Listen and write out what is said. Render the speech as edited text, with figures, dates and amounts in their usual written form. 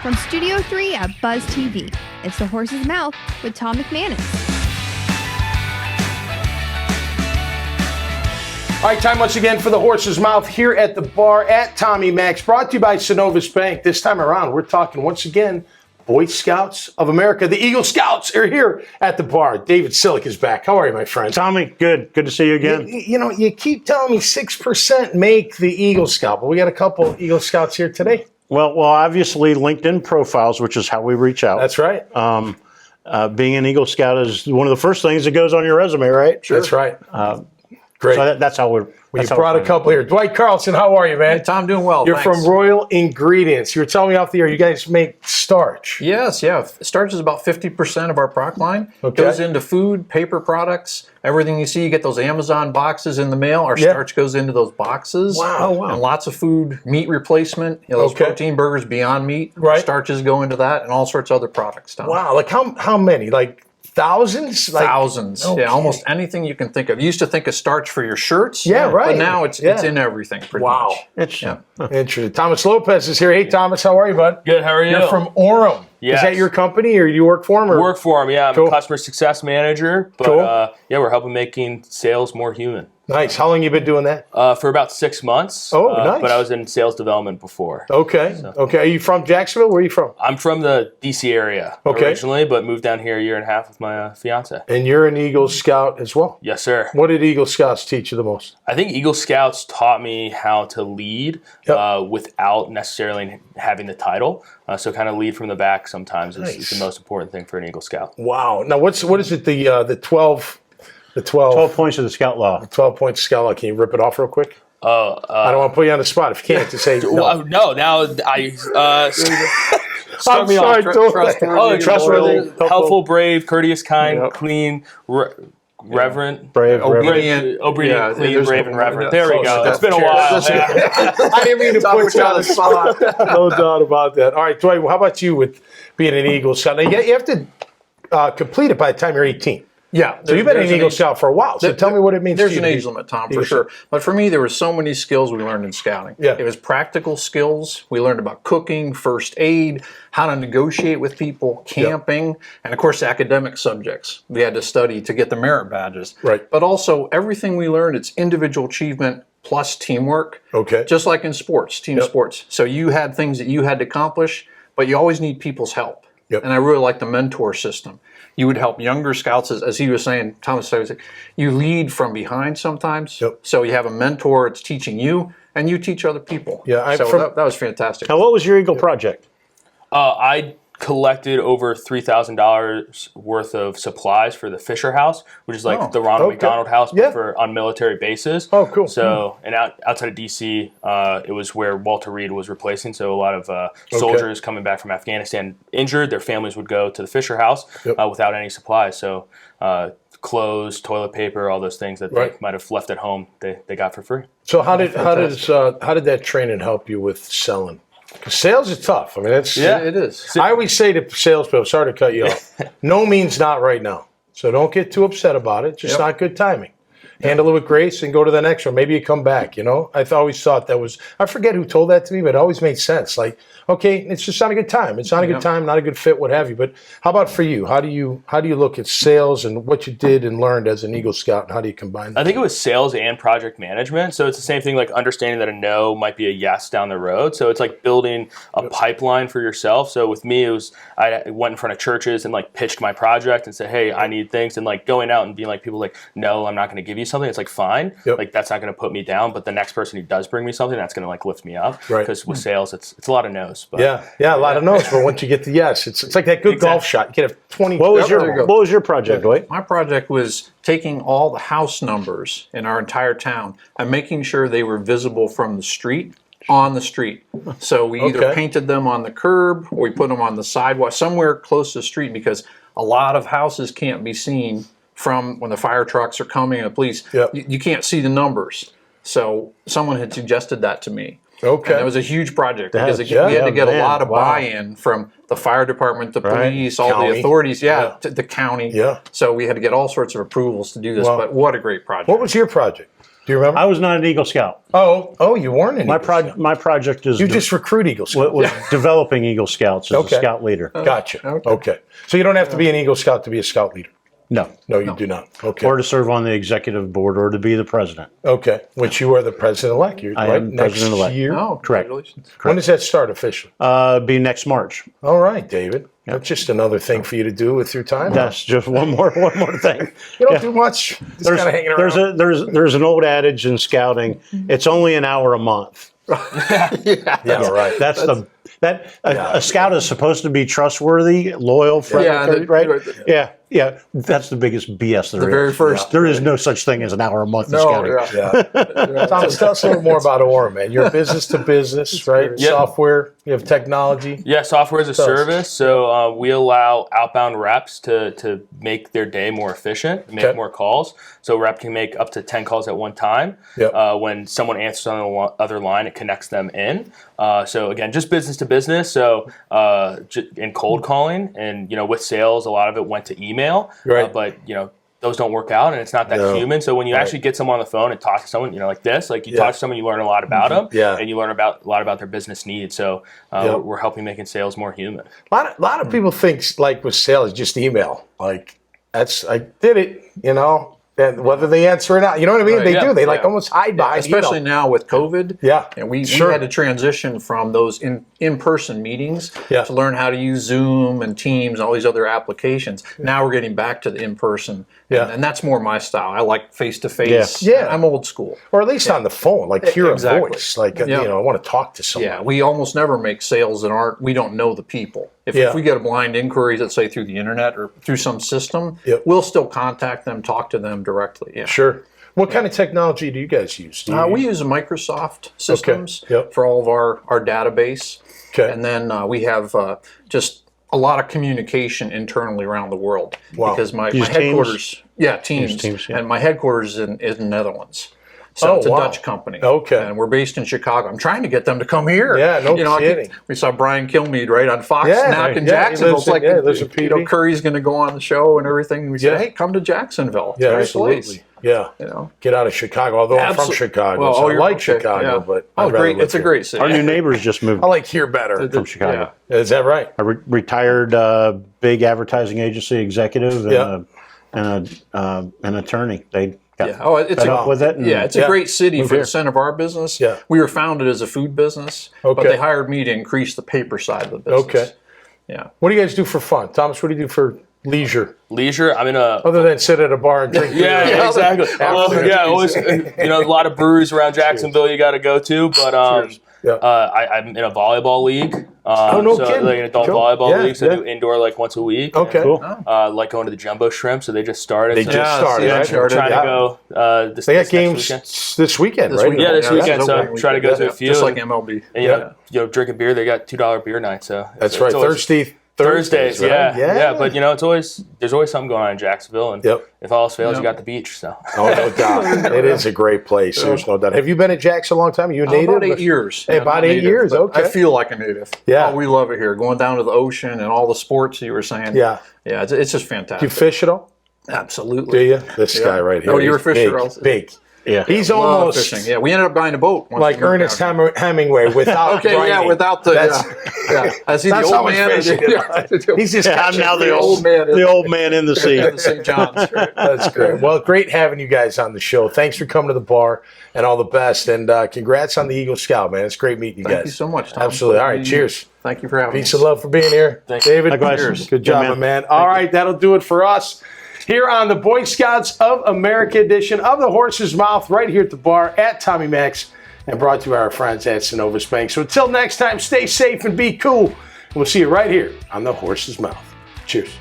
From Studio 3 at Buzz TV, it's The Horse's Mouth with Tom McManus. All right, time once again for The Horse's Mouth here at the bar at Tommy Max, brought to you by Synovus Bank. This time around, we're talking once again Boy Scouts of America. The Eagle Scouts are here at the bar. David Sillick is back. How are you, my friend? Tommy, good. Good to see you again. You keep telling me 6% make the Eagle Scout, but we got a couple Eagle Scouts here today. Well, obviously LinkedIn profiles, which is how we reach out. That's right. Being an Eagle Scout is one of the first things that goes on your resume, right? Sure. That's right. Great. So that's how we're. We brought a couple here. Dwight Carlson, how are you, man? Hey, Tom, doing well. You're thanks. from Royal Ingredients. You were telling me off the air you guys make starch. Yes, yeah. Starch is about 50% of our product line. Okay. Goes into food, paper products, everything you see. You get those Amazon boxes in the mail. Our starch goes into those boxes. Wow. And lots of food, meat replacement. Those protein burgers, Beyond Meat. Right. Starches go into that, and all sorts of other products, Tom. Wow, like how many? Like thousands? Thousands. Okay. Yeah, almost anything you can think of. You used to think of starch for your shirts. Yeah, right. But now it's in everything pretty much. Interesting. Interesting. Thomas Lopez is here. Hey, Thomas, how are you, bud? Good, how are you? You're from Orem. Yes. Is that your company, or do you work for them? Or? Work for them, yeah. I'm Cool. a customer success manager, but Cool. we're helping making sales more human. Nice. How long you been doing that? For about 6 months. Oh, nice. But I was in sales development before. Okay. Okay. Are you from Jacksonville? Where are you from? I'm from the DC area originally, but moved down here a year and a half with my fiance. And you're an Eagle Scout as well. Yes, sir. What did Eagle Scouts teach you the most? I think Eagle Scouts taught me how to lead without necessarily having the title. So kind of lead from the back sometimes is the most important thing for an Eagle Scout. Wow. Now, what is it? The 12 points of the Scout Law. 12-point Scout Law. Can you rip it off real quick? I I don't want to put you on the spot. If you can't, just say no. Well, no, now I I'm sorry, trustworthy, helpful, brave, courteous, kind, clean, reverent, Brave, Obedient. obedient, clean, there's brave, and reverent. There we go. It's been a Cheers. while. I didn't mean to put you on the spot. No doubt about that. All right, Dwight, how about you with being an Eagle Scout? Now, you have to complete it by the time you're 18. Yeah. So you've been an Eagle Scout for a while. So tell me what it means to you. There's an age limit, Tom, for sure. But for me, there were so many skills we learned in scouting. Yeah. It was practical skills. We learned about cooking, first aid, how to negotiate with people, camping, and of course, academic subjects we had to study to get the merit badges. Right. But also, everything we learned, it's individual achievement plus teamwork. Okay. Just like in sports, team sports. So you had things that you had to accomplish, but you always need people's help. Yep. And I really like the mentor system. You would help younger scouts, as he was saying, Thomas was saying, you lead from behind sometimes. Yep. So you have a mentor, it's teaching you, and you teach other people. Yeah, that was fantastic. Now, what was your Eagle project? I collected over $3,000 worth of supplies for the Fisher House, which is like the Ronald McDonald House, but on military bases. Oh, cool. So, and outside of DC, it was where Walter Reed was replacing. So a lot of soldiers coming back from Afghanistan injured, their families would go to the Fisher House without any supplies. So clothes, toilet paper, all those things that they might have left at home, they got for free. So how did that training help you with selling? Because sales is tough. I mean, it is. I always say to salespeople, sorry to cut you off, no means not right now. So don't get too upset about it. Just not good timing. Handle it with grace and go to the next one. Maybe you come back, I always thought that was, I forget who told that to me, but it always made sense. Like, okay, it's just not a good time. It's not a good time, not a good fit, what have you. But how about for you? How do you look at sales and what you did and learned as an Eagle Scout, and how do you combine that? I think it was sales and project management. So it's the same thing, like understanding that a no might be a yes down the road. So it's like building a pipeline for yourself. So with me, it was I went in front of churches and like pitched my project and said, hey, I need things, and like going out and being like, people like, no, I'm not going to give you something. It's like, fine. Like that's not going to put me down. But the next person who does bring me something, that's going to like lift me up. Right. Because with sales, it's a lot of no's. But a lot of no's. But once you get the yes, it's like that good golf shot. You can have 20. What was your project, Dwight? My project was taking all the house numbers in our entire town and making sure they were visible from the street, on the street. So we either painted them on the curb or we put them on the sidewalk, somewhere close to the street, because a lot of houses can't be seen from when the fire trucks are coming and the police. You can't see the numbers. So someone had suggested that to me. Okay. And it was a huge project because we had to get a lot of buy-in from the fire department, the police, all the authorities, to the county. So we had to get all sorts of approvals to do this, but what a great project. What was your project? Do you remember? I was not an Eagle Scout. Oh, you weren't an My Eagle Scout. my project is You just recruit Eagle Scouts. was developing Eagle Scouts as a scout leader. Gotcha. Okay. So you don't have to be an Eagle Scout to be a scout leader. No. No, you do not. Okay. Or to serve on the executive board or to be the president. Okay. Which you are the president-elect. I right? am president-elect. Next year. Oh, Correct. congratulations. When does that start officially? Be next March. All right, David. That's just another thing for you to do with your time. That's just one more thing. You don't do much. Just kind of hanging around. There's an old adage in scouting. It's only an hour a month. Yeah, right. A scout is supposed to be trustworthy, loyal, friendly, right? Yeah. That's the biggest BS there is. The very first. There is no such thing as an hour a month in scouting. Thomas, tell us a little more about Aura, man. You're business to business, right? Yep. Software. You have technology. Yeah, software as a service. So we allow outbound reps to make their day more efficient, make more calls. So a rep can make up to 10 calls at one time. Yep. When someone answers on the other line, it connects them in. So again, just business to business. So in cold calling and with sales, a lot of it went to email. Right. But those don't work out, and it's not that human. So when you actually get someone on the phone and talk to someone, like this, like you talk to someone, you learn a lot about them, and you learn a lot about their business needs. So we're helping making sales more human. A lot of people think like with sales, just email. Like I did it, and whether they answer or not, you know what I mean? They do. They almost hide behind. Especially now with COVID. Yeah. And we had to transition from those in-person meetings to learn how to use Zoom and Teams and all these other applications. Now we're getting back to the in-person. Yeah. And that's more my style. I like face-to-face. Yeah. I'm old school. Or at least on the phone, like hear a voice. Like, I want to talk to someone. Yeah, we almost never make sales that we don't know the people. If we get a blind inquiry, let's say through the internet or through some system, we'll still contact them, talk to them directly. Yeah. Sure. What kind of technology do you guys use? We use Microsoft systems for all of our database. Okay. And then we have just a lot of communication internally around the world. Wow. Because my Use headquarters, Teams, and my headquarters is in the Netherlands. So it's a Dutch company. Okay. And we're based in Chicago. I'm trying to get them to come here. Yeah, no kidding. We saw Brian Kilmeade, right, on Fox now in Jacksonville. It's like, Curry's going to go on the show and everything. We said, hey, come to Jacksonville. Yeah, Great absolutely. place. Yeah. Get out of Chicago. Although I'm from Chicago, so I like Chicago. But great. It's a great city. Our new neighbors just moved I like here better. from Chicago. Yeah. Is that right? A retired big advertising agency executive and an attorney. They got it's up with it. It's a great city for the center of our business. Yeah. We were founded as a food business, but they hired me to increase the paper side of the business. Okay. Yeah. What do you guys do for fun? Thomas, what do you do for leisure? I'm in a... Other than sit at a bar and drink beer. Yeah, exactly. Always, a lot of breweries around Jacksonville you got to go to, but I'm in a volleyball league. No so kidding. Like an adult volleyball league, so I do indoor like once a week. Okay. Cool. Like going to the Jumbo Shrimp, so they just started. They just started. I'm trying to go They got games this weekend, right? Yeah, this weekend. So try to go to a few. Just like MLB. And, drinking beer, they got $2 beer night. So that's right. Thursdays, right? Yeah. But there's always something going on in Jacksonville, and if all else fails, you got the beach. So no doubt, it is a great place. There's no doubt. Have you been at Jax a long time? Are you a native? About 8 years. Hey, about 8 years. Okay. I feel like a native. Yeah. We love it here. Going down to the ocean and all the sports you were saying. Yeah. Yeah. It's just fantastic. Do you fish at all? Absolutely. Do you? This guy right here. Oh, you're a fisher. Big. Yeah. He's almost fishing. Yeah, we ended up buying a boat. Like Ernest Hemingway without writing. Without the. Is he the old man? He's just I'm now the old man in the sea. St. John's. That's great. Well, great having you guys on the show. Thanks for coming to the bar, and all the best. And congrats on the Eagle Scout, man. It's great meeting you guys. Thank you so much, Tom. Absolutely. All right. Cheers. Thank you for having me. Peace and love for being here. Thanks. David. Likewise. Cheers. Good job, man. All right. That'll do it for us here on the Boy Scouts of America edition of the Horse's Mouth, right here at the bar at Tommy Mac's, and brought to you by our friends at Synovus Bank. So until next time, stay safe and be cool. We'll see you right here on the Horse's Mouth. Cheers.